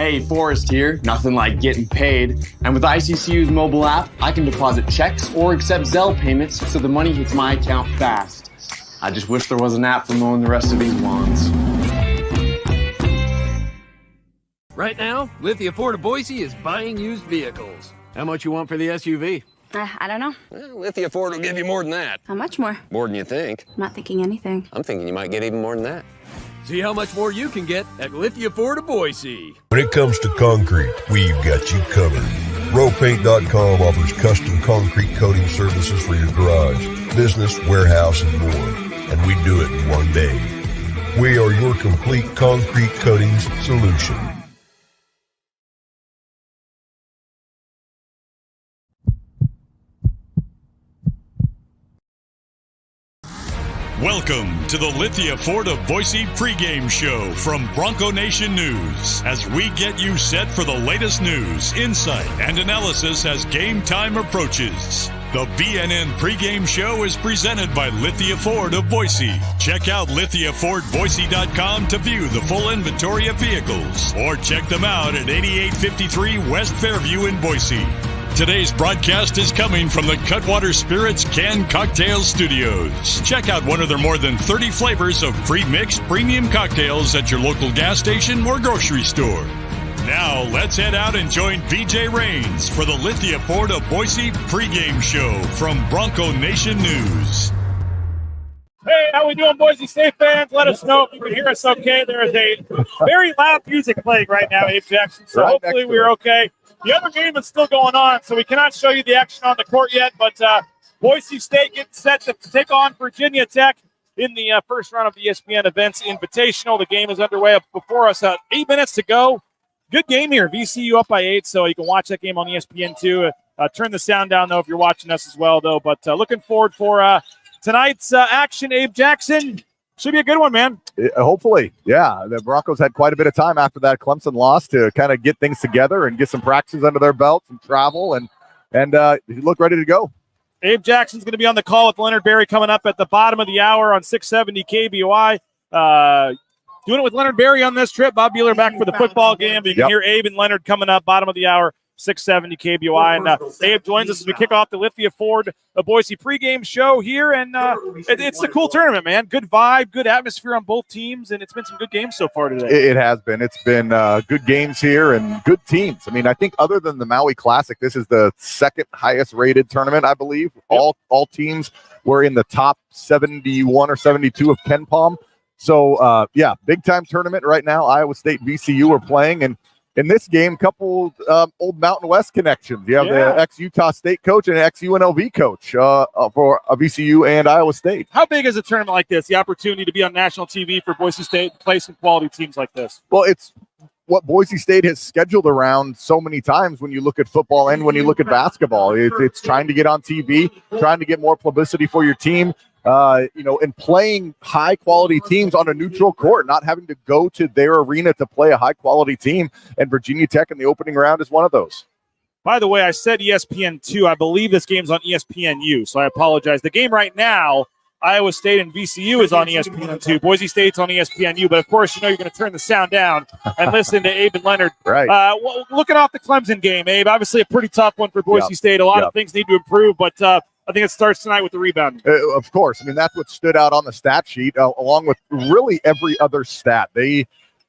Hey, Forrest here. Nothing like getting paid. And with ICCU's mobile app, I can deposit checks or accept Zelle payments so the money hits my account fast. I just wish there was an app for mowing the rest of these lawns. Right now, Lithia Ford of Boise is buying used vehicles. How much you want for the SUV? I don't know. Well, Lithia Ford will give you more than that. How much more? More than you think. I'm not thinking anything. I'm thinking you might get even more than that. See how much more you can get at Lithia Ford of Boise. When it comes to concrete, we've got you covered. Rowpaint.com offers custom concrete coating services for your garage, business, warehouse, and more. And we do it in one day. We are your complete concrete coatings solution. Welcome to the Lithia Ford of Boise pregame show from Bronco Nation News as we get you set for the latest news, insight, and analysis as game time approaches. The BNN pregame show is presented by Lithia Ford of Boise. Check out lithiafordboise.com to view the full inventory of vehicles or check them out at 8853 West Fairview in Boise. Today's broadcast is coming from the Cutwater Spirits Canned Cocktail Studios. Check out one of their more than 30 flavors of pre-mixed premium cocktails at your local gas station or grocery store. Now, let's head out and join BJ Rains for the Lithia Ford of Boise pregame show from Bronco Nation News. Hey, how we doing, Boise State fans? Let us know if you can hear us okay. There is a very loud music playing right now, Abe Jackson, so hopefully we're okay. The other game is still going on, so we cannot show you the action on the court yet, but Boise State getting set to take on Virginia Tech in the first round of the ESPN Events Invitational. The game is underway up before us. 8 minutes to go. Good game here. VCU up by 8, so you can watch that game on ESPN2. Turn the sound down, though, if you're watching us as well, though. But looking forward for tonight's action, Abe Jackson. Should be a good one, man. Hopefully, yeah. The Broncos had quite a bit of time after that Clemson loss to kind of get things together and get some practices under their belts and travel, and you look ready to go. Abe Jackson's going to be on the call with Leonard Berry coming up at the bottom of the hour on 670 KBOI. Doing it with Leonard Berry on this trip. Bob Bueller back for the football game. But you can hear Abe and Leonard coming up bottom of the hour, 670 KBOI. And Abe joins us as we kick off the Lithia Ford Boise pregame show here. And it's a cool tournament, man. Good vibe, good atmosphere on both teams, and it's been some good games so far today. It has been. It's been good games here and good teams. I mean, I think other than the Maui Classic, this is the second highest rated tournament, I believe. Yep. All teams were in the top 71 or 72 of Ken Palm. So, big time tournament right now. Iowa State and VCU are playing, and in this game, couple old Mountain West connections. You have the ex-Utah State coach and ex-UNLV coach for VCU and Iowa State. How big is a tournament like this, the opportunity to be on national TV for Boise State and play some quality teams like this? Well, it's what Boise State has scheduled around so many times when you look at football and when you look at basketball. It's trying to get on TV, trying to get more publicity for your team. And playing high-quality teams on a neutral court, not having to go to their arena to play a high-quality team, and Virginia Tech in the opening round is one of those. By the way, I said ESPN2. I believe this game's on ESPNU, so I apologize. The game right now, Iowa State and VCU is on ESPN2. Boise State's on ESPNU, but of course, you're going to turn the sound down and listen to Abe and Leonard. Right. Looking off the Clemson game, Abe, obviously a pretty tough one for Boise State. A lot of things need to improve, but I think it starts tonight with the rebound. Of course. I mean, that's what stood out on the stat sheet, along with really every other stat. They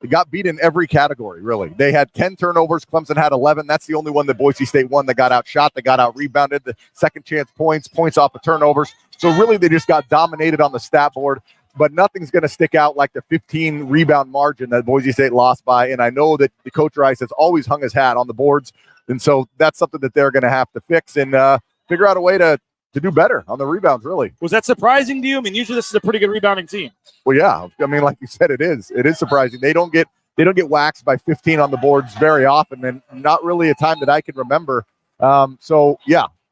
got beat in every category, really. They had 10 turnovers. Clemson had 11. That's the only one that Boise State won that got outshot, that got out-rebounded, the second chance points off of turnovers. So really they just got dominated on the stat board. But nothing's going to stick out like the 15 rebound margin that Boise State lost by. And I know that the Coach Rice has always hung his hat on the boards. And so that's something that they're going to have to fix and figure out a way to do better on the rebounds, really. Was that surprising to you? I mean, usually this is a pretty good rebounding team. Well, yeah. I mean, like you said, it is. It is surprising. They don't get waxed by 15 on the boards very often, and not really a time that I can remember.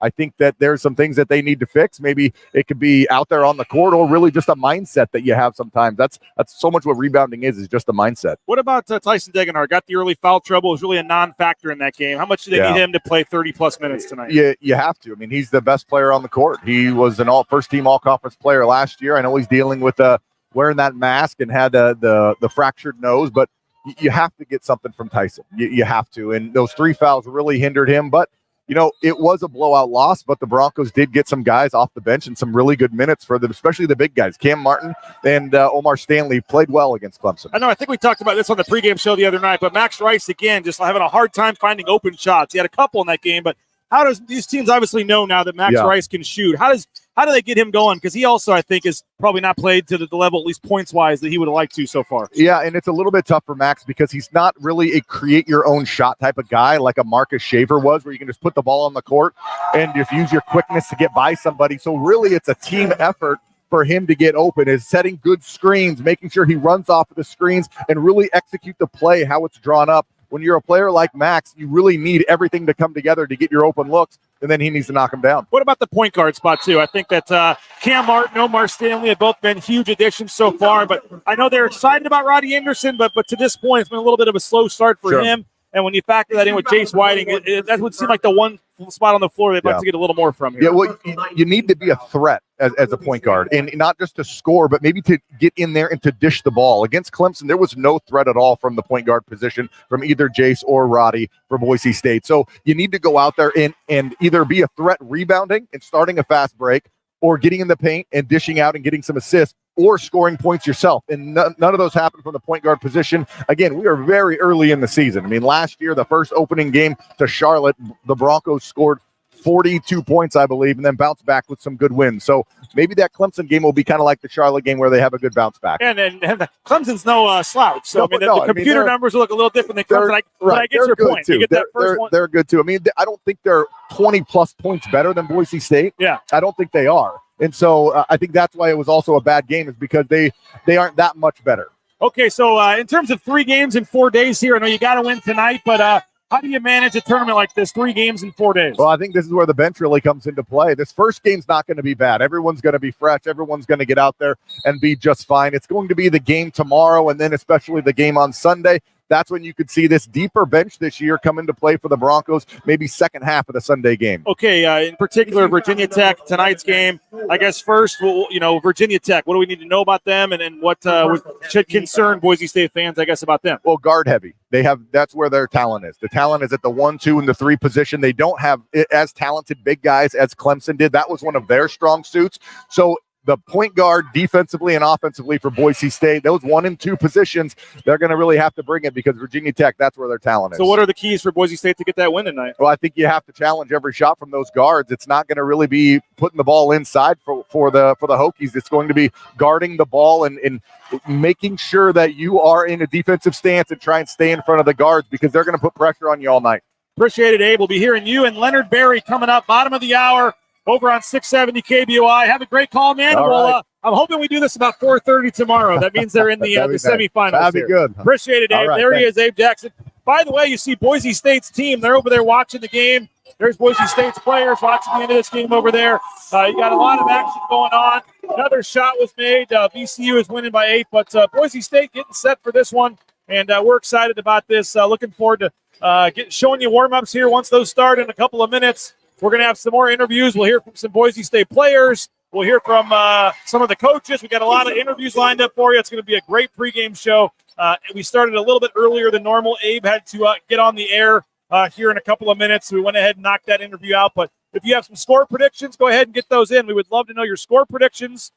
I think that there's some things that they need to fix. Maybe it could be out there on the court, or really just a mindset that you have sometimes. That's so much what rebounding is just a mindset. What about Tyson Degenar? Got the early foul trouble. Was really a non-factor in that game. How much do they need him to play 30-plus minutes tonight? Yeah, you have to. I mean, he's the best player on the court. He was an first-team all-conference player last year. I know he's dealing with wearing that mask and had the fractured nose, but you have to get something from Tyson. You have to. And those 3 fouls really hindered him. But, it was a blowout loss, but the Broncos did get some guys off the bench and some really good minutes for them, especially the big guys. Cam Martin and Omar Stanley played well against Clemson. I think we talked about this on the pregame show the other night, but Max Rice, again, just having a hard time finding open shots. He had a couple in that game, but how does these teams obviously know now that Max Rice can shoot? How do they get him going? Because he also, I think, is probably not played to the level, at least points-wise, that he would have liked to so far. Yeah, and it's a little bit tough for Max because he's not really a create-your-own-shot type of guy like a Marcus Shaver was, where you can just put the ball on the court and just use your quickness to get by somebody. So really it's a team effort for him to get open, is setting good screens, making sure he runs off of the screens and really execute the play how it's drawn up. When you're a player like Max, you really need everything to come together to get your open looks, and then he needs to knock them down. What about the point guard spot, too? I think that Cam Martin, Omar Stanley have both been huge additions so far, but I know they're excited about Roddy Anderson, but to this point, it's been a little bit of a slow start for him. And when you factor that in with Jace Whiting, that would seem like the one spot on the floor they'd like to get a little more from here. Yeah, well, you need to be a threat as a point guard, and not just to score, but maybe to get in there and to dish the ball. Against Clemson, there was no threat at all from the point guard position from either Jace or Roddy for Boise State. So you need to go out there and either be a threat rebounding and starting a fast break, or getting in the paint and dishing out and getting some assists, or scoring points yourself. And none of those happen from the point guard position. Again, we are very early in the season. I mean, last year, the first opening game to Charlotte, the Broncos scored 42 points, I believe, and then bounced back with some good wins. So maybe that Clemson game will be kind of like the Charlotte game where they have a good bounce back. And Clemson's no slouch. So, the computer numbers will look a little different than Clemson. But I get your point. Too. You get that first one. They're good, too. I mean, I don't think they're 20-plus points better than Boise State. Yeah. I don't think they are. And so I think that's why it was also a bad game, is because they aren't that much better. Okay, so in terms of 3 games in 4 days here, I know you got to win tonight, but how do you manage a tournament like this, 3 games in 4 days? Well, I think this is where the bench really comes into play. This first game's not going to be bad. Everyone's going to be fresh. Everyone's going to get out there and be just fine. It's going to be the game tomorrow, and then especially the game on Sunday. That's when you could see this deeper bench this year come into play for the Broncos, maybe second half of the Sunday game. Okay, in particular, Virginia Tech, tonight's game. I guess first, Virginia Tech, what do we need to know about them, and what should concern Boise State fans, I guess, about them? Well, guard heavy. That's where their talent is. The talent is at the 1, 2, and the 3 position. They don't have as talented big guys as Clemson did. That was one of their strong suits. So the point guard defensively and offensively for Boise State, those 1 and 2 positions, they're going to really have to bring it, because Virginia Tech, that's where their talent is. So what are the keys for Boise State to get that win tonight? Well, I think you have to challenge every shot from those guards. It's not going to really be putting the ball inside for the Hokies. It's going to be guarding the ball and making sure that you are in a defensive stance and try and stay in front of the guards, because they're going to put pressure on you all night. Appreciate it, Abe. We'll be hearing you and Leonard Berry coming up bottom of the hour over on 670 KBOI. Have a great call, man. Right. I'm hoping we do this about 4:30 tomorrow. That means they're in the semifinals. That'd be good. Appreciate it, Abe. Right, there he is, Abe Jackson. By the way, you see Boise State's team. They're over there watching the game. There's Boise State's players watching the end of this game over there. You got a lot of action going on. Another shot was made. VCU is winning by 8, but Boise State getting set for this one, and we're excited about this. Looking forward to showing you warm-ups here once those start in a couple of minutes. We're going to have some more interviews. We'll hear from some Boise State players. We'll hear from some of the coaches. We got a lot of interviews lined up for you. It's going to be a great pregame show. We started a little bit earlier than normal. Abe had to get on the air here in a couple of minutes. So we went ahead and knocked that interview out. But if you have some score predictions, go ahead and get those in. We would love to know your score predictions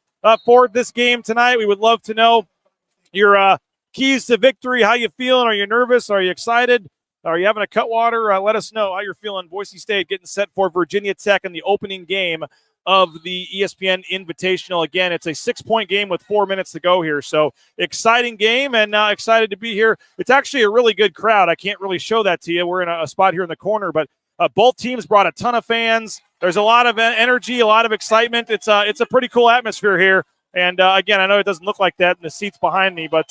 for this game tonight. We would love to know your keys to victory. How you feeling? Are you nervous? Are you excited? Are you having a cutwater? Let us know how you're feeling. Boise State getting set for Virginia Tech in the opening game of the ESPN Invitational. Again, it's a 6-point game with 4 minutes to go here. So exciting game, and excited to be here. It's actually a really good crowd. I can't really show that to you. We're in a spot here in the corner, but both teams brought a ton of fans. There's a lot of energy, a lot of excitement. It's a pretty cool atmosphere here. And again, I know it doesn't look like that in the seats behind me, but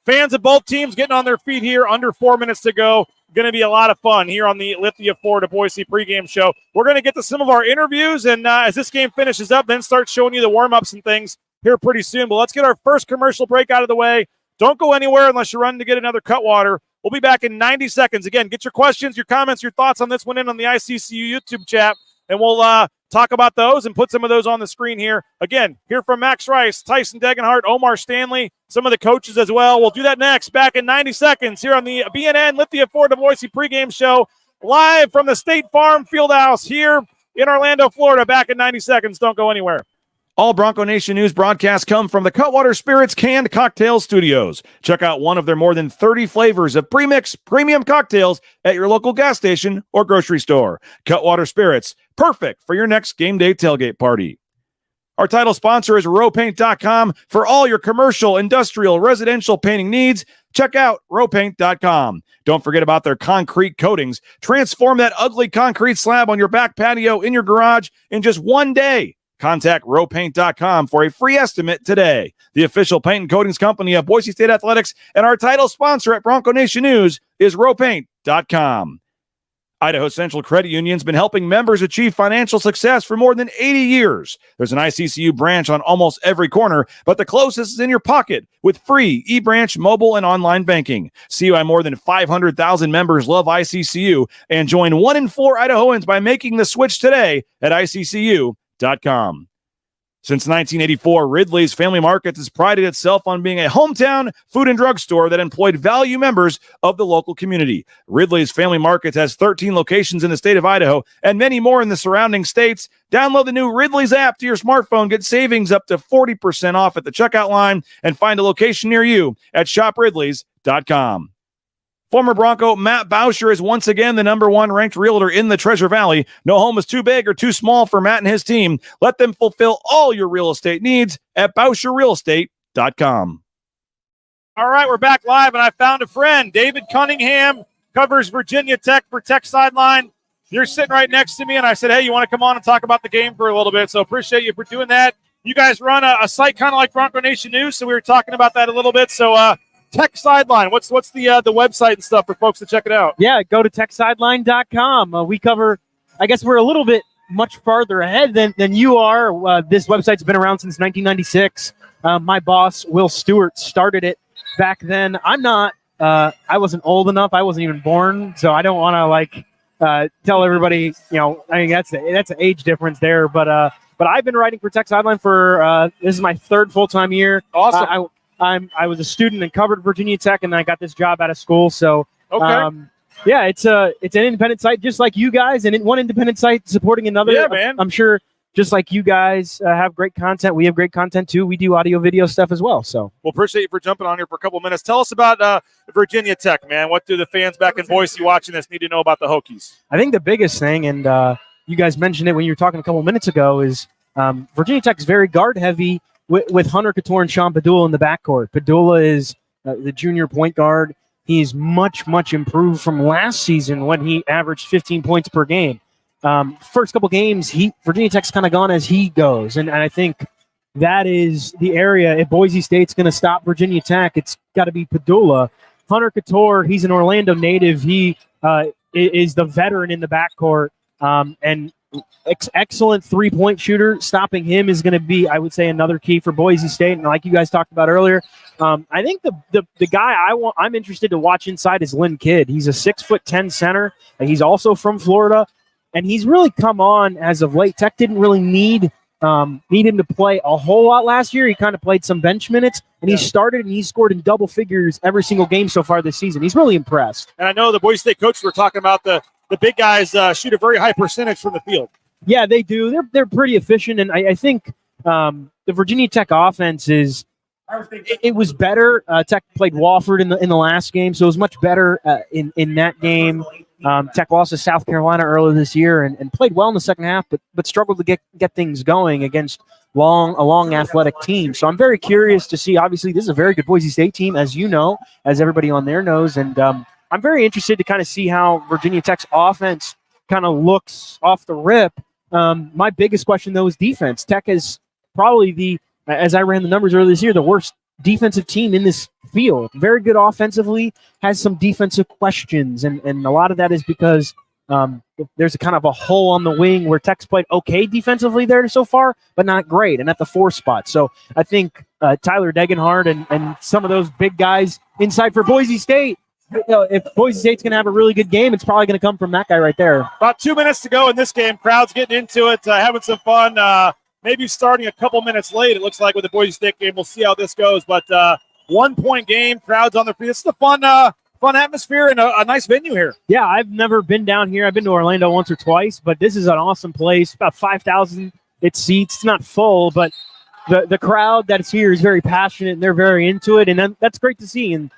fans of both teams getting on their feet here, under 4 minutes to go. Going to be a lot of fun here on the Lithia Florida Boise pregame show. We're going to get to some of our interviews, and as this game finishes up, then start showing you the warm-ups and things here pretty soon. But let's get our first commercial break out of the way. Don't go anywhere unless you're running to get another cutwater. We'll be back in 90 seconds. Again, get your questions, your comments, your thoughts on this one in on the ICCU YouTube chat. and we'll talk about those and put some of those on the screen here. Again, hear from Max Rice, Tyson Degenhart, Omar Stanley, some of the coaches as well. We'll do that next, back in 90 seconds here on the BNN Lithia Ford of Boise pregame show, live from the State Farm Fieldhouse here in Orlando, Florida. Back in 90 seconds. Don't go anywhere. All Bronco Nation news broadcasts come from the Cutwater Spirits Canned Cocktail Studios. Check out one of their more than 30 flavors of pre-mix premium cocktails at your local gas station or grocery store. Cutwater Spirits, perfect for your next game day tailgate party. Our title sponsor is rowpaint.com. For all your commercial, industrial, residential painting needs, check out rowpaint.com. Don't forget about their concrete coatings. Transform that ugly concrete slab on your back patio in your garage in just one day. Contact rowpaint.com for a free estimate today. The official paint and coatings company of Boise State Athletics and our title sponsor at Bronco Nation News is rowpaint.com. Idaho Central Credit Union's been helping members achieve financial success for more than 80 years. There's an ICCU branch on almost every corner, but the closest is in your pocket with free eBranch mobile and online banking. See why more than 500,000 members love ICCU and join 1 in 4 Idahoans by making the switch today at ICCU.com. Since 1984, Ridley's Family Markets has prided itself on being a hometown food and drug store that employed value members of the local community. Ridley's Family Markets has 13 locations in the state of Idaho and many more in the surrounding states. Download the new Ridley's app to your smartphone, get savings up to 40% off at the checkout line, and find a location near you at shopridleys.com. Former Bronco Matt Bauscher is once again the number 1 ranked realtor in the Treasure Valley. No home is too big or too small for Matt and his team. Let them fulfill all your real estate needs at BauscherRealEstate.com. All right, we're back live, and I found a friend. David Cunningham covers Virginia Tech for Tech Sideline. You're sitting right next to me, and I said, hey, you want to come on and talk about the game for a little bit, so appreciate you for doing that. You guys run a site kind of like Bronco Nation News, so we were talking about that a little bit. So, Tech Sideline, what's the website and stuff for folks to check it out? Yeah, go to techsideline.com. We cover, I guess we're a little bit much farther ahead than you are. This website's been around since 1996. My boss, Will Stewart, started it back then. I'm not, I wasn't old enough. I wasn't even born, so I don't want to tell everybody, I mean, that's an age difference there. But I've been writing for Tech Sideline for, this is my 3rd full-time year. Awesome. I was a student and covered Virginia Tech, and then I got this job out of school. So, okay. Yeah, it's an independent site just like you guys, and one independent site supporting another. Yeah, man. I'm sure just like you guys have great content, we have great content too. We do audio, video stuff as well. So, well, appreciate you for jumping on here for a couple minutes. Tell us about Virginia Tech, man. What do the fans back in Boise watching this need to know about the Hokies? I think the biggest thing, and you guys mentioned it when you were talking a couple minutes ago, is Virginia Tech is very guard heavy. With Hunter Couture and Sean Padula in the backcourt. Padula is the junior point guard. He's much, much improved from last season when he averaged 15 points per game. First couple games, Virginia Tech's kind of gone as he goes. And I think that is the area. If Boise State's going to stop Virginia Tech, it's got to be Padula. Hunter Couture, he's an Orlando native. He is the veteran in the backcourt. And excellent three-point shooter. Stopping him is going to be, I would say, another key for Boise State. And like you guys talked about earlier, I think the guy I'm interested to watch inside is Lynn Kidd. He's a 6'10" center. And he's also from Florida, and he's really come on as of late. Tech didn't really need him to play a whole lot last year. He kind of played some bench minutes, and he started and he scored in double figures every single game so far this season. He's really impressed. And I know the Boise State coaches were talking about the big guys shoot a very high percentage from the field. Yeah, they do. They're pretty efficient, and I think the Virginia Tech offense is. It was better. Tech played Wofford in the last game, so it was much better in that game. Tech lost to South Carolina earlier this year and played well in the second half, but struggled to get things going against a long athletic team. So I'm very curious to see. Obviously, this is a very good Boise State team, as you know, as everybody on there knows, and I'm very interested to kind of see how Virginia Tech's offense kind of looks off the rip. My biggest question, though, is defense. Tech is probably as I ran the numbers earlier this year, the worst defensive team in this field. Very good offensively, has some defensive questions, and a lot of that is because there's a kind of a hole on the wing where Tech's played okay defensively there so far, but not great, and at the 4 spot. So I think Tyler Degenhart and some of those big guys inside for Boise State if Boise State's going to have a really good game, it's probably going to come from that guy right there. About 2 minutes to go in this game. Crowd's getting into it, having some fun. Maybe starting a couple minutes late, it looks like, with the Boise State game. We'll see how this goes. But 1 point game, crowds on their feet. This is a fun atmosphere and a nice venue here. Yeah, I've never been down here. I've been to Orlando once or twice, but this is an awesome place. About 5,000 it seats. It's not full, but the crowd that's here is very passionate and they're very into it, and that's great to see. And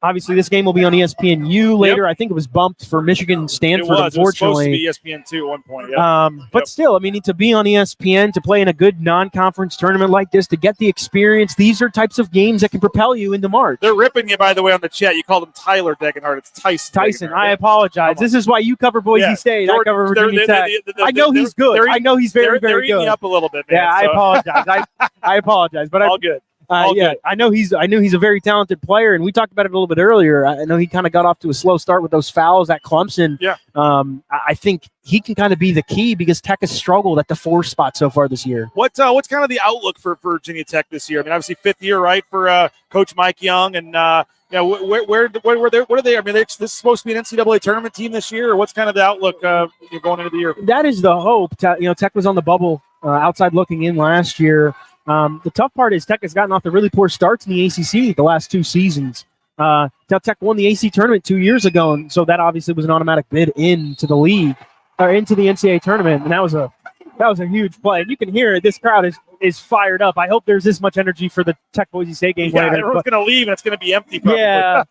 obviously this game will be on ESPNU later. Yep. I think it was bumped for Michigan Stanford. Unfortunately, it was supposed to be ESPN2 at one point. Yep. But still, I mean, to be on ESPN, to play in a good non-conference tournament like this, to get the experience, these are types of games that can propel you into March. They're ripping you, by the way, on the chat. You called him Tyler Degenhardt. It's Tyson. I apologize. This is why you cover Boise State. I cover Virginia Tech. I know he's good. I know he's very, very good. They're eating up a little bit, man. Yeah, I apologize. I apologize, but all good. Yeah, I know he's a very talented player, and we talked about it a little bit earlier. I know he kind of got off to a slow start with those fouls at Clemson. Yeah. I think he can kind of be the key because Tech has struggled at the 4 spot so far this year. What's kind of the outlook for Virginia Tech this year? I mean, obviously 5th year, right, for Coach Mike Young, and where are they? I mean, this is supposed to be an NCAA tournament team this year, or what's kind of the outlook going into the year? That is the hope. Tech was on the bubble outside looking in last year. The tough part is Tech has gotten off the really poor starts in the ACC the last 2 seasons. Tech won the AC tournament 2 years ago, and so that obviously was an automatic bid into the league or into the NCAA tournament, and that was a huge play. And you can hear it. This crowd is fired up. I hope there's this much energy for the Tech Boise State game later. Everyone's going to leave, and it's going to be empty. Probably. Yeah,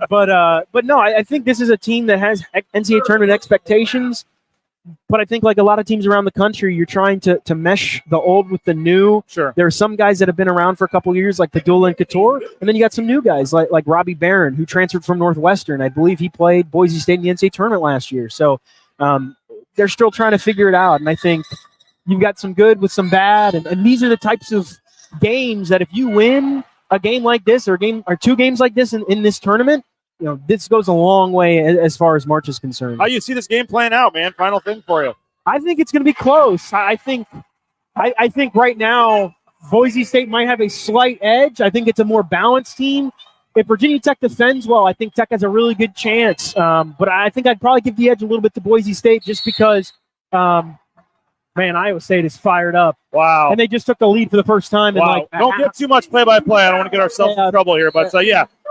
but no, I think this is a team that has NCAA tournament expectations. But I think, like a lot of teams around the country, you're trying to mesh the old with the new. Sure. There are some guys that have been around for a couple of years, like Padula and Couture, and then you got some new guys like Robbie Barron, who transferred from Northwestern. I believe he played Boise State in the NCAA tournament last year. So they're still trying to figure it out. And I think you've got some good with some bad, and these are the types of games that if you win a game like this or 2 games like this in this tournament, this goes a long way as far as March is concerned. How do you see this game playing out, man? Final thing for you. I think it's going to be close. I think right now Boise State might have a slight edge. I think it's a more balanced team. If Virginia Tech defends well, I think Tech has a really good chance. But I think I'd probably give the edge a little bit to Boise State just because, Iowa State is fired up. Wow. And they just took the lead for the first time. Wow. Don't get too much play-by-play. I don't want to get ourselves in trouble here. But,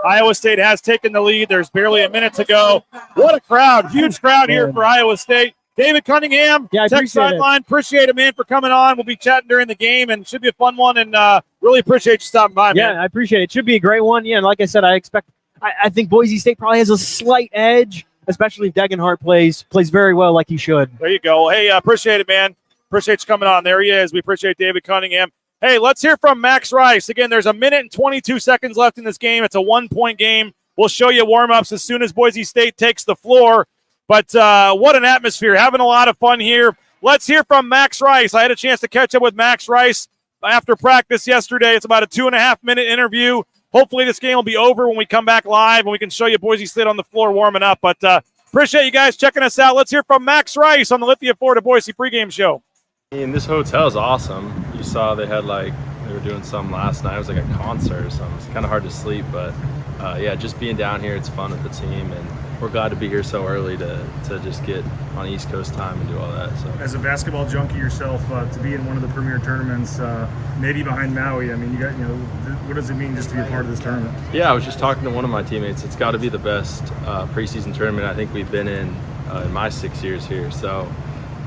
Iowa State has taken the lead. There's barely a minute to go. What a crowd. Huge crowd here for Iowa State. David Cunningham, Tech Sideline. Appreciate it, man, for coming on. We'll be chatting during the game, and it should be a fun one, and really appreciate you stopping by, man. Yeah, I appreciate it. It should be a great one. Yeah, and like I said, I think Boise State probably has a slight edge, especially if Degenhardt plays very well like he should. There you go. Hey, appreciate it, man. Appreciate you coming on. There he is. We appreciate David Cunningham. Hey, let's hear from Max Rice. Again, there's 1 minute and 22 seconds left in this game. It's a 1-point game. We'll show you warm-ups as soon as Boise State takes the floor. But what an atmosphere. Having a lot of fun here. Let's hear from Max Rice. I had a chance to catch up with Max Rice after practice yesterday. It's about a 2.5-minute interview. Hopefully this game will be over when we come back live and we can show you Boise State on the floor warming up. But appreciate you guys checking us out. Let's hear from Max Rice on the Lithia Florida Boise pregame show. This hotel is awesome. You saw they were doing something last night. It was like a concert or something. It's kind of hard to sleep, but just being down here, it's fun with the team, and we're glad to be here so early to just get on East Coast time and do all that. So, as a basketball junkie yourself, to be in one of the premier tournaments, maybe behind Maui, I mean, what does it mean just to be a part of this tournament? Yeah, I was just talking to one of my teammates. It's got to be the best preseason tournament I think we've been in my 6 years here. So.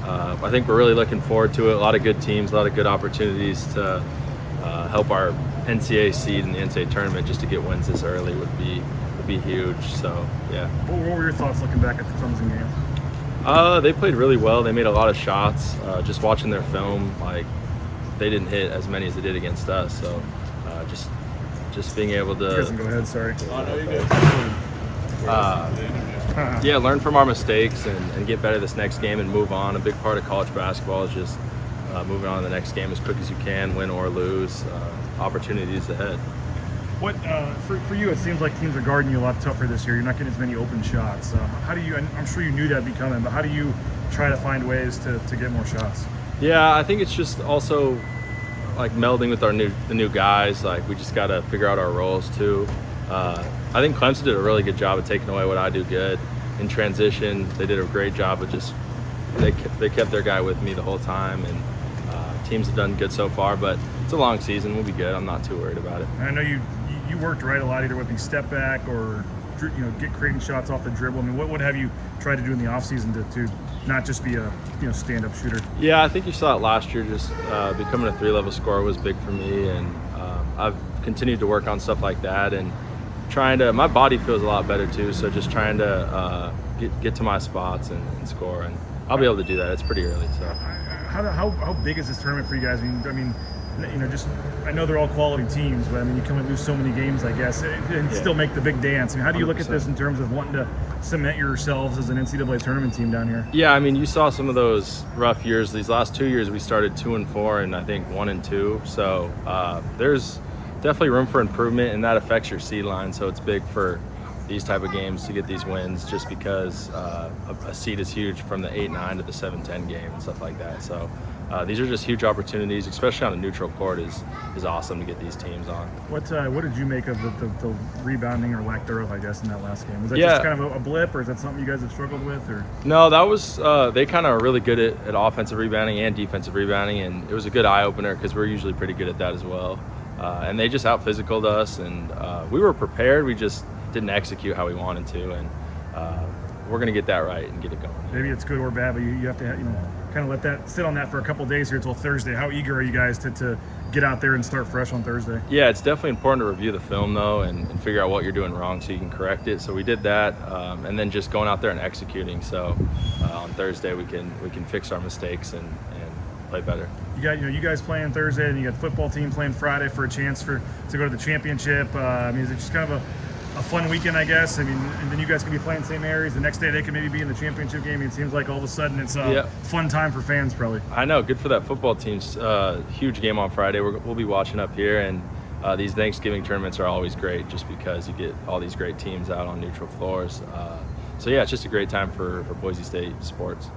I think we're really looking forward to it. A lot of good teams, a lot of good opportunities to help our NCAA seed in the NCAA tournament. Just to get wins this early would be huge. So, yeah. What were your thoughts looking back at the Clemson game? They played really well. They made a lot of shots. Just watching their film, they didn't hit as many as they did against us. So, just being able to. Chris, go ahead. Sorry. Oh, no, you're good. Learn from our mistakes and get better this next game and move on. A big part of college basketball is just moving on to the next game as quick as you can, win or lose. Opportunities ahead. What for you? It seems like teams are guarding you a lot tougher this year. You're not getting as many open shots. How do you? I'm sure you knew that'd be coming, but how do you try to find ways to get more shots? Yeah, I think it's just also melding with the new guys. We just got to figure out our roles too. I think Clemson did a really good job of taking away what I do good in transition. They did a great job of just they kept their guy with me the whole time, and teams have done good so far, but it's a long season. We'll be good. I'm not too worried about it. And I know you worked right a lot, either with the step back or get creating shots off the dribble. I mean, what have you tried to do in the offseason to not just be a stand-up shooter? Yeah, I think you saw it last year. Just becoming a 3-level scorer was big for me, and I've continued to work on stuff like that, and my body feels a lot better too, so just trying to get to my spots and score, and I'll be able to do that. It's pretty early. So how big is this tournament for you guys? I mean, I know they're all quality teams, but I mean, you can only lose so many games, I guess, and still make the big dance. I mean, how do you look 100%. At this in terms of wanting to cement yourselves as an NCAA tournament team down here? Yeah, I mean, you saw some of those rough years. These last 2 years, we started 2-4, and I think 1-2. So there's definitely room for improvement, and that affects your seed line. So it's big for these type of games to get these wins, just because a seed is huge from the 8-9 to the 7-10 game and stuff like that. So these are just huge opportunities, especially on a neutral court. is awesome to get these teams on. What did you make of the rebounding or lack thereof, I guess, in that last game? Was that just kind of a blip, or is that something you guys have struggled with? Or no, that was they kind of are really good at offensive rebounding and defensive rebounding, and it was a good eye opener because we're usually pretty good at that as well. And they just out-physicaled us, and we were prepared. We just didn't execute how we wanted to, and we're going to get that right and get it going. Maybe it's good or bad, but you have to kind of let that sit on that for a couple of days here until Thursday. How eager are you guys to get out there and start fresh on Thursday? Yeah, it's definitely important to review the film, though, and figure out what you're doing wrong so you can correct it. So we did that, and then just going out there and executing. So on Thursday we can fix our mistakes and play better. You guys playing Thursday, and you got the football team playing Friday for a chance to go to the championship. I mean, is it just kind of a fun weekend, I guess? I mean, and then you guys can be playing same areas. The next day they can maybe be in the championship game. It seems like all of a sudden it's a fun time for fans, probably. I know, good for that football team's huge game on Friday. We'll be watching up here, and these Thanksgiving tournaments are always great just because you get all these great teams out on neutral floors. So yeah, it's just a great time for Boise State sports.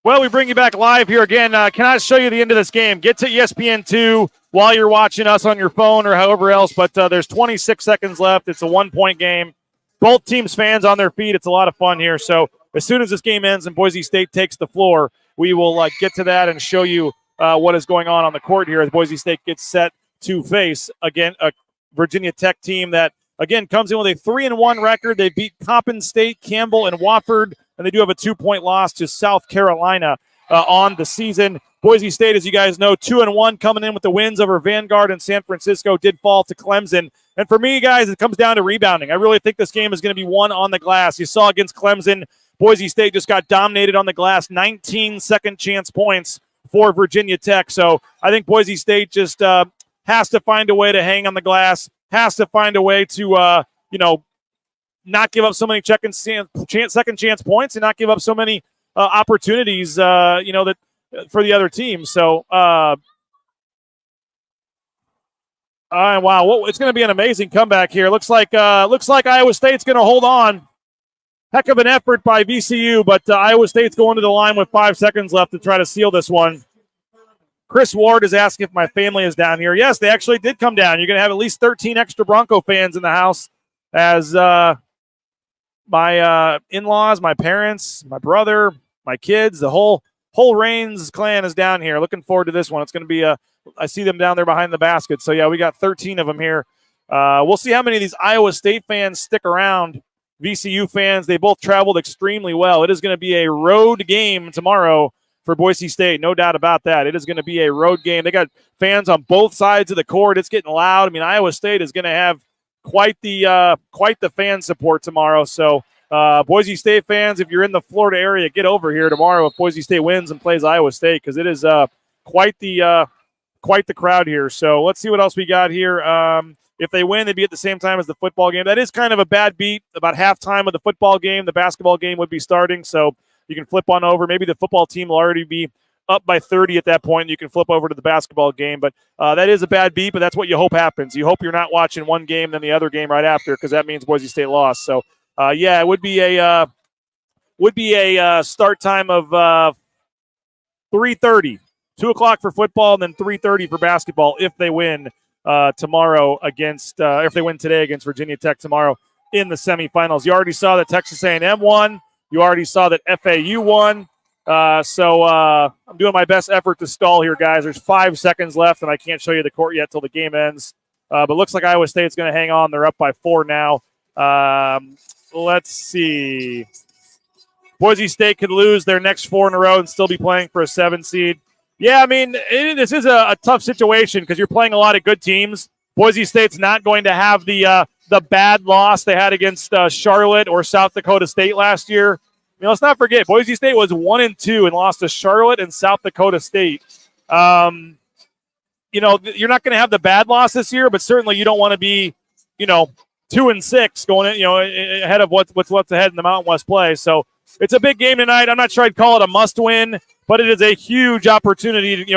Well, we bring you back live here again. Can I show you the end of this game? Get to ESPN2 while you're watching us on your phone or however else, but there's 26 seconds left. It's a 1-point game. Both teams' fans on their feet. It's a lot of fun here. So as soon as this game ends and Boise State takes the floor, we will get to that and show you what is going on the court here as Boise State gets set to face, again, a Virginia Tech team that, again, comes in with a 3-1 record. They beat Coppin State, Campbell, and Wofford, and they do have a 2-point loss to South Carolina on the season. Boise State, as you guys know, 2-1, coming in with the wins over Vanguard and San Francisco, did fall to Clemson. And for me, guys, it comes down to rebounding. I really think this game is going to be won on the glass. You saw against Clemson, Boise State just got dominated on the glass, 19 second-chance points for Virginia Tech. So I think Boise State just has to find a way to hang on the glass, has to find a way to, not give up so many second chance points and not give up so many opportunities, that for the other team. So, wow, it's going to be an amazing comeback here. Looks like Iowa State's going to hold on. Heck of an effort by VCU, but Iowa State's going to the line with 5 seconds left to try to seal this one. Chris Ward is asking if my family is down here. Yes, they actually did come down. You're going to have at least 13 extra Bronco fans in the house as my in-laws, my parents, my brother, my kids, the whole Reigns clan is down here. Looking forward to this one. It's going to be I see them down there behind the basket. So, yeah, we got 13 of them here. We'll see how many of these Iowa State fans stick around. VCU fans, they both traveled extremely well. It is going to be a road game tomorrow for Boise State, no doubt about that. It is going to be a road game. They got fans on both sides of the court. It's getting loud. I mean, Iowa State is going to have quite the fan support tomorrow. So, Boise State fans, if you're in the Florida area, get over here tomorrow if Boise State wins and plays Iowa State, because it is quite the crowd here. So let's see what else we got here. If they win, they'd be at the same time as the football game. That is kind of a bad beat. About halftime of the football game, the basketball game would be starting. So you can flip on over. Maybe the football team will already be up by 30 at that point, and you can flip over to the basketball game. But that is a bad beat, but that's what you hope happens. You hope you're not watching one game, then the other game right after, because that means Boise State lost. So, it would be a start time of 3:30, 2 o'clock for football, and then 3:30 for basketball if they win tomorrow against, if they win today against Virginia Tech tomorrow in the semifinals. You already saw that Texas A&M won. You already saw that FAU won. So I'm doing my best effort to stall here, guys. There's 5 seconds left, and I can't show you the court yet till the game ends. But it looks like Iowa State's going to hang on. They're up by 4 now. Let's see. Boise State could lose their next 4 in a row and still be playing for a 7 seed. Yeah, I mean, this is a tough situation because you're playing a lot of good teams. Boise State's not going to have the bad loss they had against Charlotte or South Dakota State last year. I mean, let's not forget, Boise State was 1-2 and lost to Charlotte and South Dakota State. You're not going to have the bad loss this year, but certainly you don't want to be, 2-6 going in, ahead of what's ahead in the Mountain West play. So it's a big game tonight. I'm not sure I'd call it a must-win, but it is a huge opportunity.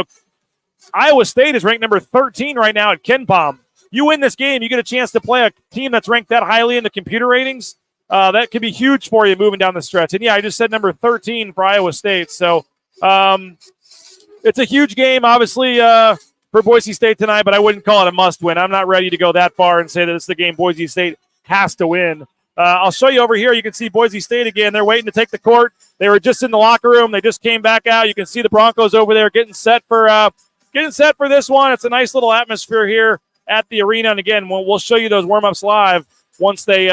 Iowa State is ranked number 13 right now at KenPom. You win this game, you get a chance to play a team that's ranked that highly in the computer ratings. That could be huge for you moving down the stretch. And, yeah, I just said number 13 for Iowa State. So it's a huge game, obviously, for Boise State tonight, but I wouldn't call it a must-win. I'm not ready to go that far and say that it's the game Boise State has to win. I'll show you over here. You can see Boise State again. They're waiting to take the court. They were just in the locker room. They just came back out. You can see the Broncos over there getting set for this one. It's a nice little atmosphere here at the arena. And again, we'll show you those warm-ups live once they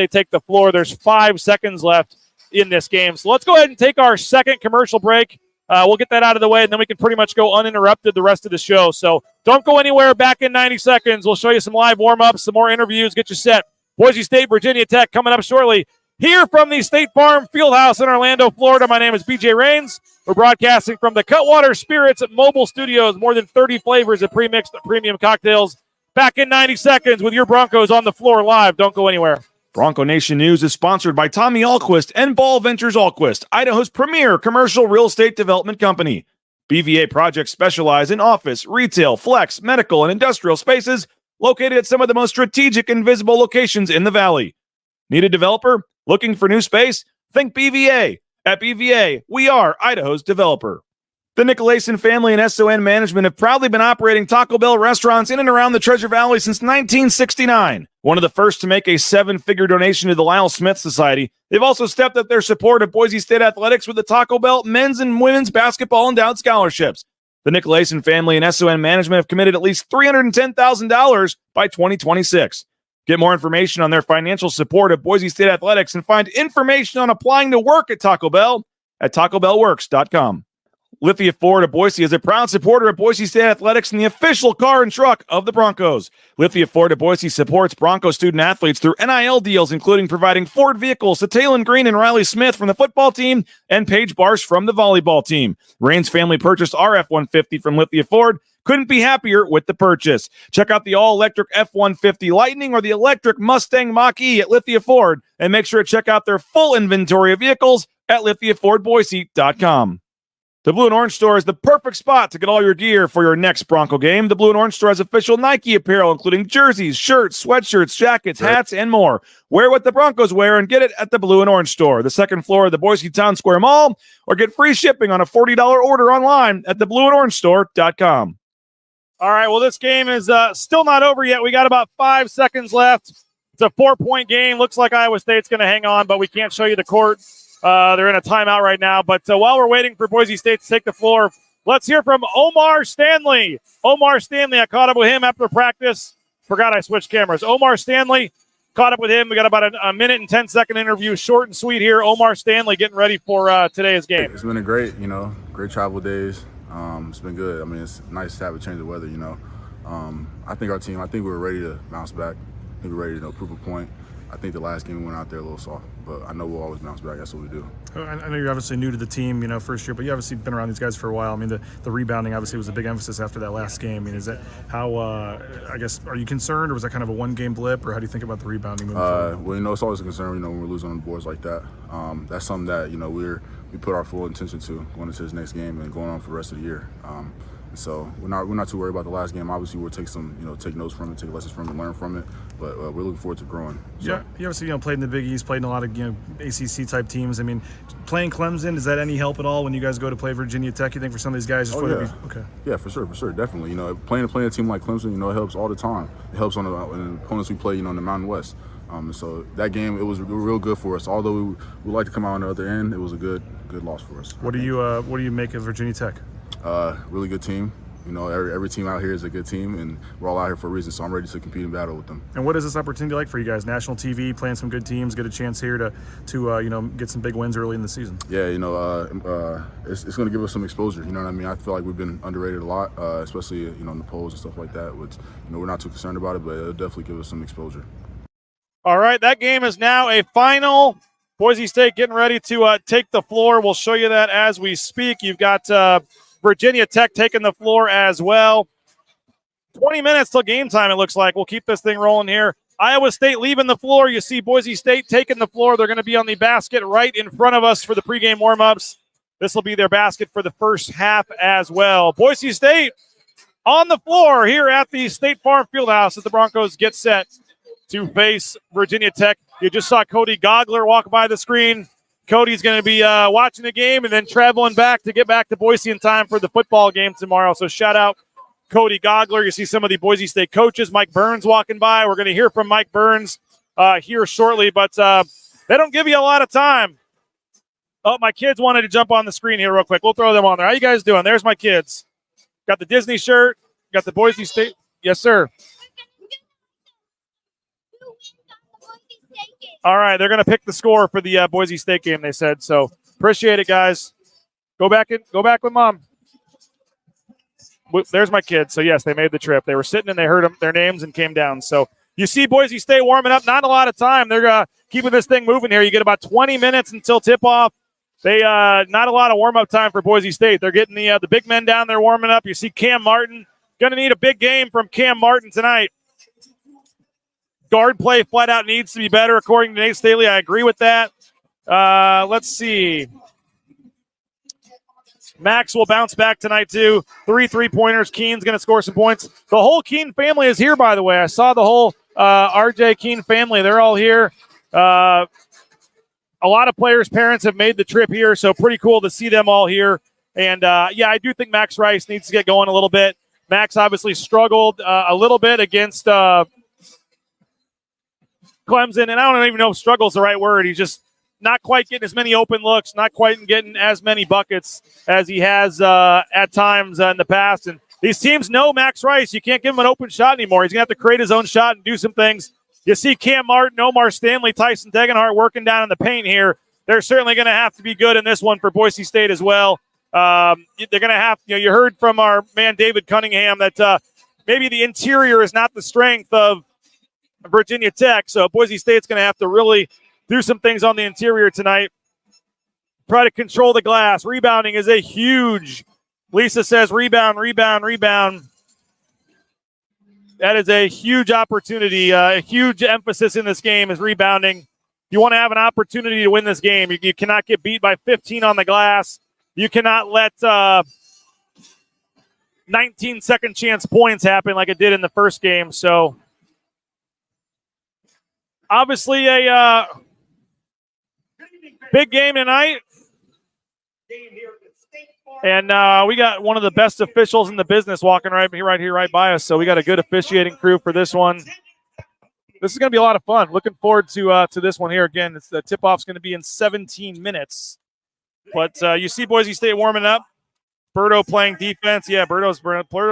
take the floor. There's 5 seconds left in this game. So let's go ahead and take our second commercial break. We'll get that out of the way, and then we can pretty much go uninterrupted the rest of the show. So don't go anywhere. Back in 90 seconds. We'll show you some live warm-ups, some more interviews, get you set. Boise State, Virginia Tech coming up shortly. Here from the State Farm Fieldhouse in Orlando, Florida, my name is BJ Rains. We're broadcasting from the Cutwater Spirits Mobile Studios. More than 30 flavors of pre-mixed premium cocktails. Back in 90 seconds with your Broncos on the floor live. Don't go anywhere. Bronco Nation News is sponsored by Tommy Alquist and Ball Ventures Alquist, Idaho's premier commercial real estate development company. BVA projects specialize in office, retail, flex, medical, and industrial spaces located at some of the most strategic and visible locations in the valley. Need a developer? Looking for new space? Think BVA. At BVA, we are Idaho's developer. The Nicolason family and SON management have proudly been operating Taco Bell restaurants in and around the Treasure Valley since 1969. One of the first to make a 7-figure donation to the Lyle Smith Society, they've also stepped up their support of Boise State athletics with the Taco Bell men's and women's basketball endowed scholarships. The Nicolason family and SON management have committed at least $310,000 by 2026. Get more information on their financial support of Boise State athletics and find information on applying to work at Taco Bell at TacoBellWorks.com. Lithia Ford of Boise is a proud supporter of Boise State athletics and the official car and truck of the Broncos. Lithia Ford of Boise supports Bronco student athletes through NIL deals, including providing Ford vehicles to Taylon Green and Riley Smith from the football team and Paige Barsh from the volleyball team. Rain's family purchased our F-150 from Lithia Ford. Couldn't be happier with the purchase. Check out the all-electric F-150 Lightning or the electric Mustang Mach-E at Lithia Ford, and make sure to check out their full inventory of vehicles at LithiaFordBoise.com. The Blue and Orange Store is the perfect spot to get all your gear for your next Bronco game. The Blue and Orange Store has official Nike apparel, including jerseys, shirts, sweatshirts, jackets, hats, and more. Wear what the Broncos wear and get it at the Blue and Orange Store, the second floor of the Boise Town Square Mall, or get free shipping on a $40 order online at theblueandorangestore.com. All right, well, this game is still not over yet. We got about 5 seconds left. It's a 4-point game. Looks like Iowa State's going to hang on, but we can't show you the court. They're in a timeout right now. But while we're waiting for Boise State to take the floor, let's hear from Omar Stanley. Omar Stanley, I caught up with him after practice. Forgot I switched cameras. Omar Stanley, caught up with him. We got about a minute and 10-second interview, short and sweet here. Omar Stanley getting ready for today's game. It's been a great travel days. It's been good. I mean, it's nice to have a change of weather, I think our team, we're ready to bounce back. I think we're ready to prove a point. I think the last game we went out there a little soft, but I know we'll always bounce back. That's what we do. I know you're obviously new to the team, first year, but you obviously been around these guys for a while. I mean, the rebounding obviously was a big emphasis after that last game. I mean, is that how, I guess, are you concerned, or was that kind of a one-game blip, or how do you think about the rebounding moving forward? Well, it's always a concern, when we're losing on the boards like that. That's something that, we put our full attention to going into this next game and going on for the rest of the year. So we're not too worried about the last game. Obviously, we'll take some, take notes from it, take lessons from it, learn from it. But we're looking forward to growing. So. Yeah, you obviously played in the Big East, played in a lot of ACC type teams. I mean, playing Clemson, is that any help at all when you guys go to play Virginia Tech? You think for some of these guys? Okay. Yeah, for sure, definitely. Playing a team like Clemson, it helps all the time. It helps on the opponents we play, in the Mountain West. So that game, it was real good for us. Although we like to come out on the other end, it was a good loss for us. What do you make of Virginia Tech? Really good team. Every team out here is a good team, and we're all out here for a reason, so I'm ready to compete and battle with them. And what is this opportunity like for you guys? National TV, playing some good teams, get a chance here to get some big wins early in the season. Yeah, it's going to give us some exposure. You know what I mean? I feel like we've been underrated a lot, especially in the polls and stuff like that, which we're not too concerned about it, but it'll definitely give us some exposure. All right, that game is now a final. Boise State getting ready to take the floor. We'll show you that as we speak. You've got Virginia Tech taking the floor as well. 20 minutes till game time, it looks like. We'll keep this thing rolling here. Iowa State leaving the floor. You see Boise State taking the floor. They're going to be on the basket right in front of us for the pregame warm-ups. This will be their basket for the first half as well. Boise State on the floor here at the State Farm Fieldhouse as the Broncos get set to face Virginia Tech. You just saw Cody Gogler walk by the screen. Cody's going to be watching the game and then traveling back to get back to Boise in time for the football game tomorrow. So shout out Cody Gogler. You see some of the Boise State coaches. Mike Burns walking by. We're going to hear from Mike Burns here shortly, but they don't give you a lot of time. Oh, my kids wanted to jump on the screen here real quick. We'll throw them on there. How you guys doing? There's my kids. Got the Disney shirt. Got the Boise State. Yes, sir. All right, they're going to pick the score for the Boise State game, they said. So appreciate it, guys. Go back with Mom. There's my kids. So, yes, they made the trip. They were sitting and they heard their names and came down. So you see Boise State warming up. Not a lot of time. They're keeping this thing moving here. You get about 20 minutes until tip-off. They not a lot of warm-up time for Boise State. They're getting the big men down there warming up. You see Cam Martin. Going to need a big game from Cam Martin tonight. Guard play flat out needs to be better, according to Nate Staley. I agree with that. Let's see. Max will bounce back tonight, too. 3 3-pointers. Keen's going to score some points. The whole Keen family is here, by the way. I saw the whole RJ Keen family. They're all here. A lot of players' parents have made the trip here, so pretty cool to see them all here. And, I do think Max Rice needs to get going a little bit. Max obviously struggled a little bit against Clemson, and I don't even know if struggle is the right word. He's just not quite getting as many open looks, not quite getting as many buckets as he has at times in the past. And these teams know Max Rice. You can't give him an open shot anymore. He's going to have to create his own shot and do some things. You see Cam Martin, Omar Stanley, Tyson Degenhart working down in the paint here. They're certainly going to have to be good in this one for Boise State as well. They're going to have, you heard from our man David Cunningham that maybe the interior is not the strength of Virginia Tech, so Boise State's going to have to really do some things on the interior tonight. Try to control the glass. Rebounding is a huge, Lisa says rebound. That is a huge opportunity, a huge emphasis in this game is rebounding. If you want to have an opportunity to win this game, you cannot get beat by 15 on the glass. You cannot let 19 second chance points happen like it did in the first game, so obviously a big game tonight. And we got one of the best officials in the business walking right here, right by us. So we got a good officiating crew for this one. This is going to be a lot of fun. Looking forward to this one here. Again, the tip-off's going to be in 17 minutes. But you see Boise State warming up. Berto playing defense. Yeah, Berto's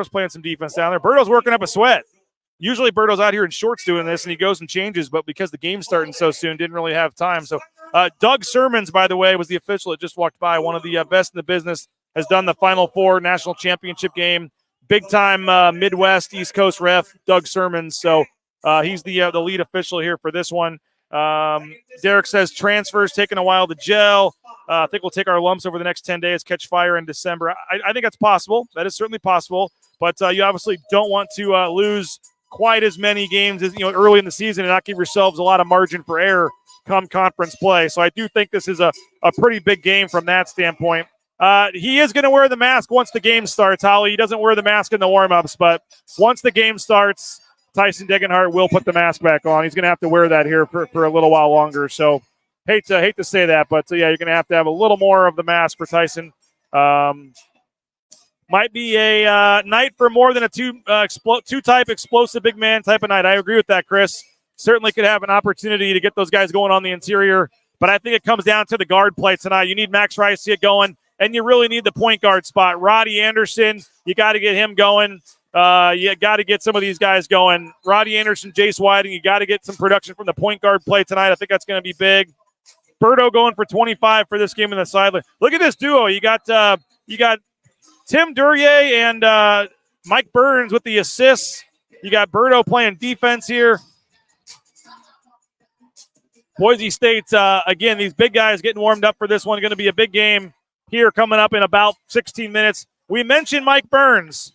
playing some defense down there. Berto's working up a sweat. Usually Berto's out here in shorts doing this, and he goes and changes, but because the game's starting so soon, didn't really have time. So Doug Sermons, by the way, was the official that just walked by. One of the best in the business, has done the Final Four national championship game. Big-time Midwest, East Coast ref, Doug Sermons. So he's the lead official here for this one. Derek says transfers taking a while to gel. I think we'll take our lumps over the next 10 days, catch fire in December. I think that's possible. That is certainly possible. But you obviously don't want to lose quite as many games as early in the season and not give yourselves a lot of margin for error come conference play. So I do think this is a pretty big game from that standpoint. He is going to wear the mask once the game starts, Holly. He doesn't wear the mask in the warm-ups, but once the game starts, Tyson Degenhart will put the mask back on. He's going to have to wear that here for a little while longer. So hate to say that, but yeah, you're going to have a little more of the mask for Tyson. Might be a night for more than a two-type explosive big man type of night. I agree with that, Chris. Certainly could have an opportunity to get those guys going on the interior, but I think it comes down to the guard play tonight. You need Max Rice to get going, and you really need the point guard spot. Roddy Anderson, you got to get him going. You got to get some of these guys going. Roddy Anderson, Jace Whiting, you got to get some production from the point guard play tonight. I think that's going to be big. Berto going for 25 for this game in the sideline. Look at this duo. You got Tim Duryea and Mike Burns with the assists. You got Berto playing defense here. Boise State, again, these big guys getting warmed up for this one. Going to be a big game here coming up in about 16 minutes. We mentioned Mike Burns.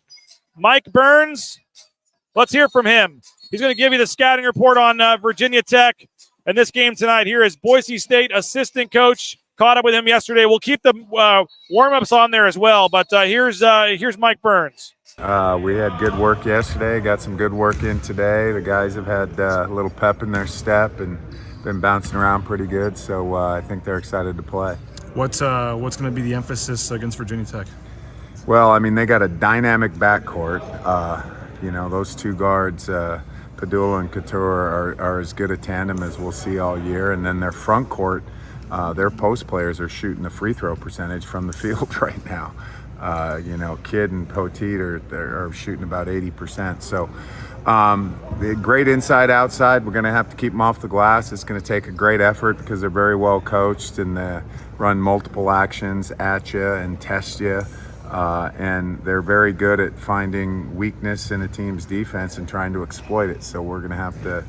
Mike Burns, let's hear from him. He's going to give you the scouting report on Virginia Tech and this game tonight. Here is Boise State assistant coach. Caught up with him yesterday. We'll keep the warm-ups on there as well, but here's Mike Burns. We had good work yesterday, got some good work in today. The guys have had a little pep in their step and been bouncing around pretty good, so I think they're excited to play. What's going to be the emphasis against Virginia Tech? Well, I mean, they got a dynamic backcourt. Those two guards, Padula and Couture, are as good a tandem as we'll see all year, and then their front court, their post players are shooting the free throw percentage from the field right now. Kidd and Poteet are shooting about 80%. So the great inside outside, we're going to have to keep them off the glass. It's going to take a great effort because they're very well coached and they run multiple actions at you and test you. And they're very good at finding weakness in a team's defense and trying to exploit it. So we're going to have to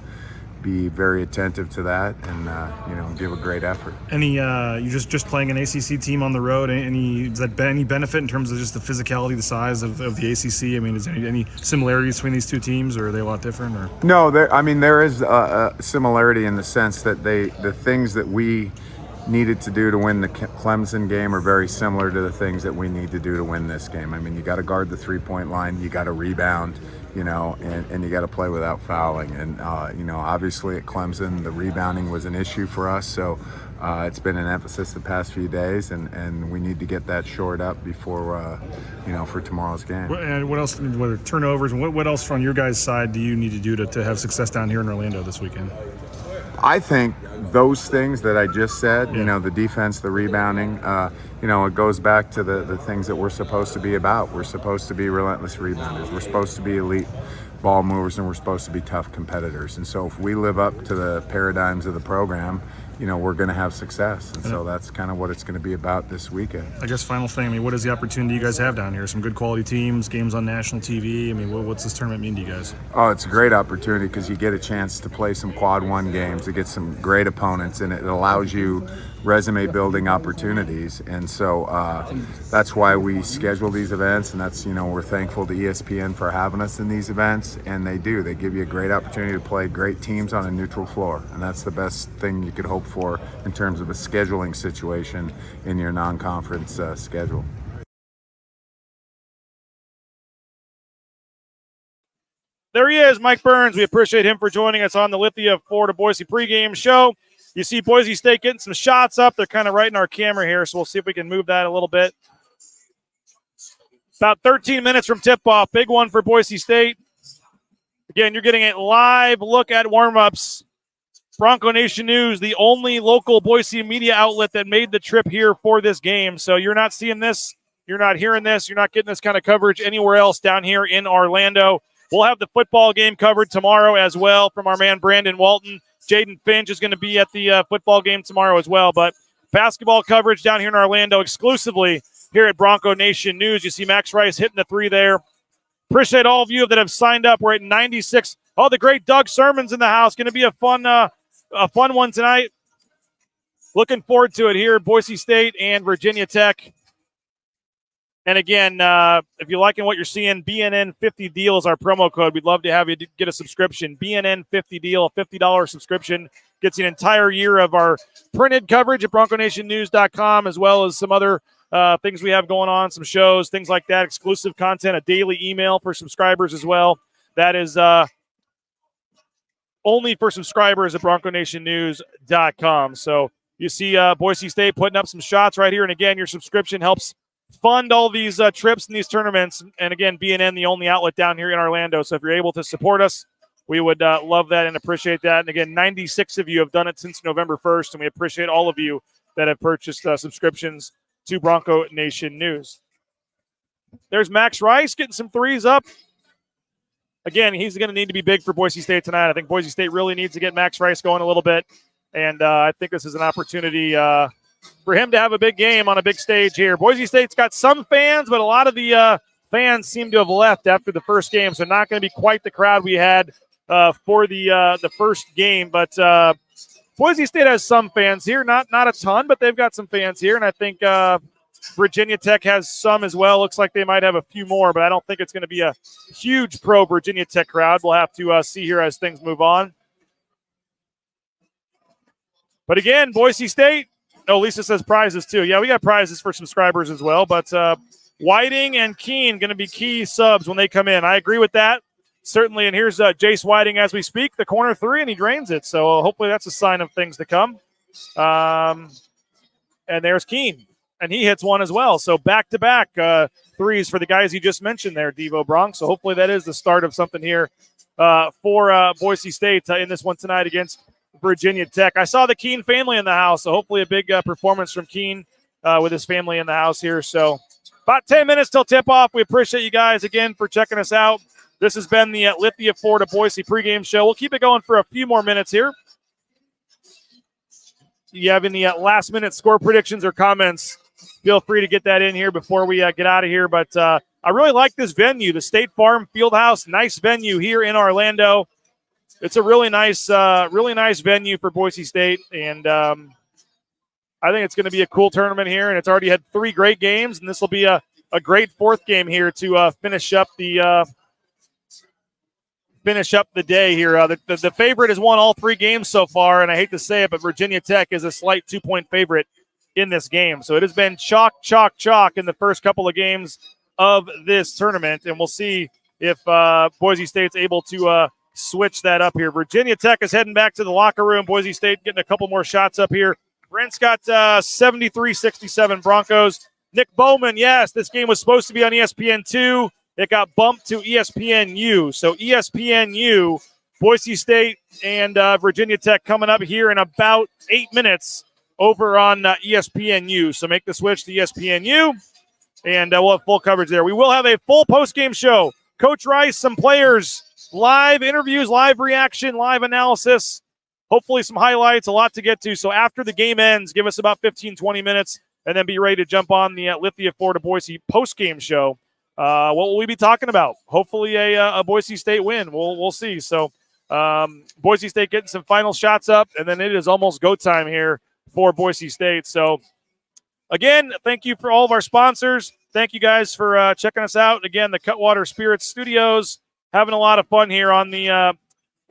be very attentive to that and give a great effort. You just playing an ACC team on the road? Is that any benefit in terms of just the physicality, the size of the ACC? I mean, is there any similarities between these two teams, or are they a lot different? Or no, there is a similarity in the sense that the things that we needed to do to win the Clemson game are very similar to the things that we need to do to win this game. I mean, you got to guard the three-point line, you got to rebound, and you got to play without fouling. And, obviously at Clemson, the rebounding was an issue for us. So it's been an emphasis the past few days, and we need to get that shored up before, for tomorrow's game. And what else, whether turnovers, what else on your guys' side do you need to do to have success down here in Orlando this weekend? I think those things that I just said, the defense, the rebounding, it goes back to the things that we're supposed to be about. We're supposed to be relentless rebounders. We're supposed to be elite ball movers, and we're supposed to be tough competitors. And so if we live up to the paradigms of the program, we're going to have success. And so that's kind of what it's going to be about this weekend. I guess final thing, I mean, what is the opportunity you guys have down here? Some good quality teams, games on national TV. I mean, what's this tournament mean to you guys? Oh, it's a great opportunity because you get a chance to play some quad one games, to get some great opponents, and it allows you resume building opportunities. And so that's why we schedule these events, and that's, we're thankful to ESPN for having us in these events. And they give you a great opportunity to play great teams on a neutral floor, and that's the best thing you could hope for in terms of a scheduling situation in your non-conference schedule. There he is, Mike Burns. We appreciate him for joining us on the Lithia Florida Boise pregame show. You see Boise State getting some shots up. They're kind of right in our camera here, so we'll see if we can move that a little bit. About 13 minutes from tip-off. Big one for Boise State. Again, you're getting a live look at warm-ups. Bronco Nation News, the only local Boise media outlet that made the trip here for this game. So you're not seeing this, you're not hearing this, you're not getting this kind of coverage anywhere else down here in Orlando. We'll have the football game covered tomorrow as well from our man Brandon Walton. Jaden Finch is going to be at the football game tomorrow as well. But basketball coverage down here in Orlando exclusively here at Bronco Nation News. You see Max Rice hitting the three there. Appreciate all of you that have signed up. We're at 96. Oh, the great Doug Sermon's in the house. Going to be a fun one tonight. Looking forward to it here at Boise State and Virginia Tech. And again, if you're liking what you're seeing, BNN50 deal is our promo code. We'd love to have you get a subscription. BNN50 deal, a $50 subscription. Gets you an entire year of our printed coverage at BroncoNationNews.com, as well as some other things we have going on, some shows, things like that, exclusive content, a daily email for subscribers as well. That is only for subscribers at BroncoNationNews.com. So you see Boise State putting up some shots right here. And again, your subscription helps fund all these trips and these tournaments. And again, BNN, the only outlet down here in Orlando. So if you're able to support us, we would love that and appreciate that. And again, 96 of you have done it since November 1st. And we appreciate all of you that have purchased subscriptions to Bronco Nation News. There's Max Rice getting some threes up. Again, he's going to need to be big for Boise State tonight. I think Boise State really needs to get Max Rice going a little bit. And I think this is an opportunity for him to have a big game on a big stage here. Boise State's got some fans, but a lot of the fans seem to have left after the first game, so not going to be quite the crowd we had for the first game. But Boise State has some fans here, not a ton, but they've got some fans here, and I think Virginia Tech has some as well. Looks like they might have a few more, but I don't think it's going to be a huge pro-Virginia Tech crowd. We'll have to see here as things move on. But again, Boise State, Lisa says prizes too. Yeah, we got prizes for subscribers as well, but Whiting and Keene going to be key subs when they come in. I agree with that, certainly. And here's Jace Whiting as we speak, the corner three, and he drains it. So hopefully that's a sign of things to come. And there's Keene, and he hits one as well. So back-to-back threes for the guys you just mentioned there, Devo Bronx. So hopefully that is the start of something here for Boise State in this one tonight against Virginia Tech. I saw the Keene family in the house, so hopefully a big performance from Keene with his family in the house here. So about 10 minutes till tip-off. We appreciate you guys again for checking us out. This has been the Lithia Florida Boise pregame show. We'll keep it going for a few more minutes here. You have any last-minute score predictions or comments, feel free to get that in here before we get out of here. But I really like this venue, the State Farm Fieldhouse. Nice venue here in Orlando. It's a really nice venue for Boise State, and I think it's going to be a cool tournament here. And it's already had 3 great games, and this will be a great 4th game here to finish up the day here. The favorite has won all 3 games so far, and I hate to say it, but Virginia Tech is a slight 2-point favorite in this game. So it has been chalk in the first couple of games of this tournament, and we'll see if Boise State's able to switch that up here. Virginia Tech is heading back to the locker room. Boise State getting a couple more shots up here. Brent's got 73-67 Broncos. Nick Bowman, yes, this game was supposed to be on ESPN2. It got bumped to ESPNU. So ESPNU, Boise State and Virginia Tech coming up here in about 8 minutes over on ESPNU. So make the switch to ESPNU, and we'll have full coverage there. We will have a full post-game show. Coach Rice, some players, live interviews, live reaction, live analysis, hopefully some highlights, a lot to get to. So after the game ends, give us about 15, 20 minutes, and then be ready to jump on the Lithia Florida Boise post-game show. What will we be talking about? Hopefully a Boise State win. We'll see. So Boise State getting some final shots up, and then it is almost go time here for Boise State. So again, thank you for all of our sponsors. Thank you guys for checking us out. Again, the Cutwater Spirits Studios, having a lot of fun here on the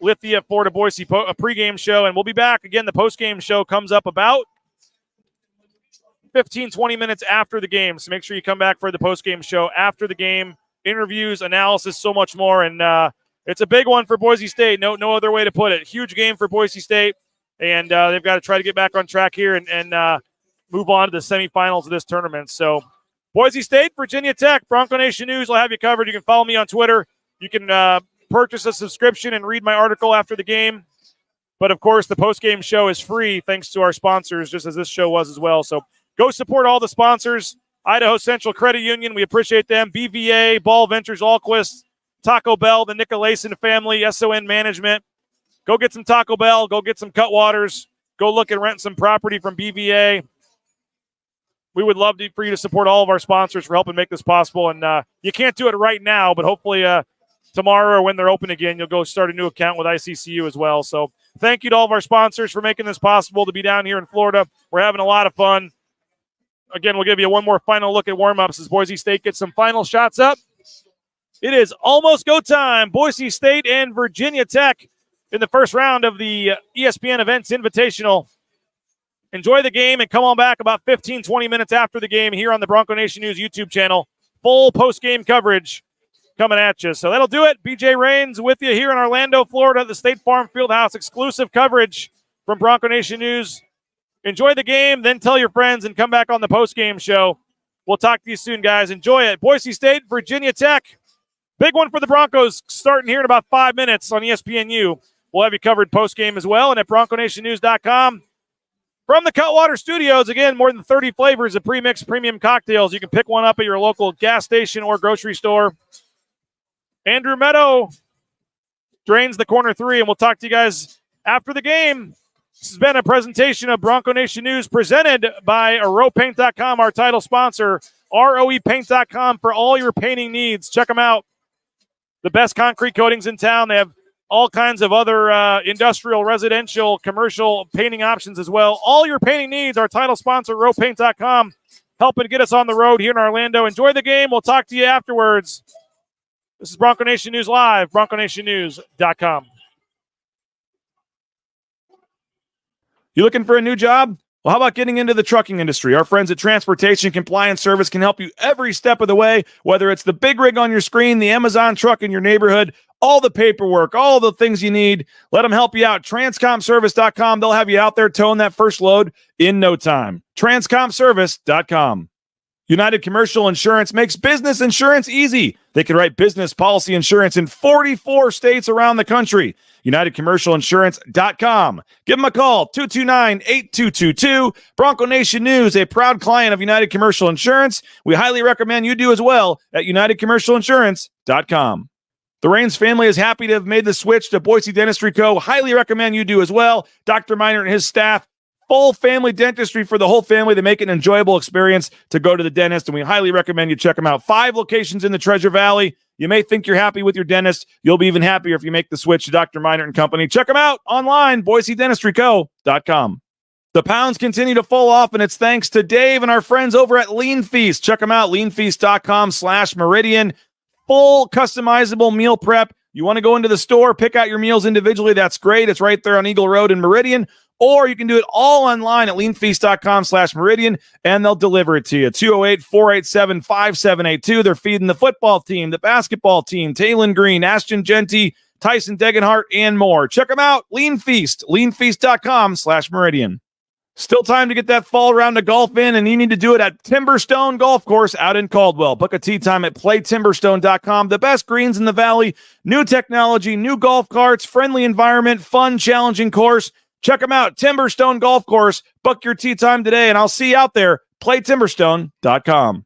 Lithia Florida Boise pregame show. And we'll be back. Again, the postgame show comes up about 15, 20 minutes after the game. So make sure you come back for the postgame show after the game. Interviews, analysis, so much more. And it's a big one for Boise State. No other way to put it. Huge game for Boise State. And they've got to try to get back on track here and move on to the semifinals of this tournament. So Boise State, Virginia Tech, Bronco Nation News will have you covered. You can follow me on Twitter. You can purchase a subscription and read my article after the game. But, of course, the post-game show is free thanks to our sponsors, just as this show was as well. So go support all the sponsors. Idaho Central Credit Union, we appreciate them. BVA, Ball Ventures, Allquist, Taco Bell, the Nicolason family, SON Management. Go get some Taco Bell. Go get some Cutwaters. Go look and rent some property from BVA. We would love for you to support all of our sponsors for helping make this possible. And you can't do it right now, but hopefully tomorrow or when they're open again, you'll go start a new account with ICCU as well. So thank you to all of our sponsors for making this possible to be down here in Florida. We're having a lot of fun. Again, we'll give you one more final look at warm-ups as Boise State gets some final shots up. It is almost go time. Boise State and Virginia Tech in the first round of the ESPN Events Invitational. Enjoy the game and come on back about 15, 20 minutes after the game here on the Bronco Nation News YouTube channel. Full post-game coverage coming at you. So that'll do it. BJ Rains with you here in Orlando, Florida, at the State Farm Fieldhouse. Exclusive coverage from Bronco Nation News. Enjoy the game, then tell your friends and come back on the post-game show. We'll talk to you soon, guys. Enjoy it. Boise State, Virginia Tech. Big one for the Broncos starting here in about 5 minutes on ESPNU. We'll have you covered post-game as well and at BroncoNationNews.com. From the Cutwater Studios, again, more than 30 flavors of pre-mixed premium cocktails. You can pick one up at your local gas station or grocery store. Andrew Meadow drains the corner three, and we'll talk to you guys after the game. This has been a presentation of Bronco Nation News presented by RoePaint.com, our title sponsor, ROEPaint.com for all your painting needs. Check them out. The best concrete coatings in town. They have all kinds of other industrial, residential, commercial painting options as well. All your painting needs, our title sponsor, RoePaint.com, helping get us on the road here in Orlando. Enjoy the game. We'll talk to you afterwards. This is Bronco Nation News Live, BroncoNationNews.com. You looking for a new job? Well, how about getting into the trucking industry? Our friends at Transportation Compliance Service can help you every step of the way, whether it's the big rig on your screen, the Amazon truck in your neighborhood, all the paperwork, all the things you need. Let them help you out. TranscomService.com. They'll have you out there towing that first load in no time. TranscomService.com. United Commercial Insurance makes business insurance easy. They can write business policy insurance in 44 states around the country. UnitedCommercialInsurance.com. Give them a call, 229-8222. Bronco Nation News, a proud client of United Commercial Insurance. We highly recommend you do as well at UnitedCommercialInsurance.com. The Rains family is happy to have made the switch to Boise Dentistry Co. Highly recommend you do as well. Dr. Miner and his staff, full family dentistry for the whole family. They make it an enjoyable experience to go to the dentist, and we highly recommend you check them out. 5 locations in the Treasure Valley. You may think you're happy with your dentist. You'll be even happier if you make the switch to Dr. Miner and Company. Check them out online, BoiseDentistryCo.com. The pounds continue to fall off, and it's thanks to Dave and our friends over at Lean Feast. Check them out, leanfeast.com/Meridian. Full customizable meal prep. You want to go into the store, pick out your meals individually. That's great. It's right there on Eagle Road in Meridian. Or you can do it all online at leanfeast.com/Meridian, and they'll deliver it to you. 208-487-5782. They're feeding the football team, the basketball team, Taylon Green, Ashton Genty, Tyson Degenhart, and more. Check them out. Lean Feast, leanfeast.com/Meridian. Still time to get that fall round of golf in, and you need to do it at Timberstone Golf Course out in Caldwell. Book a tee time at playtimberstone.com. The best greens in the valley, new technology, new golf carts, friendly environment, fun, challenging course. Check them out, Timberstone Golf Course. Book your tee time today, and I'll see you out there. Playtimberstone.com.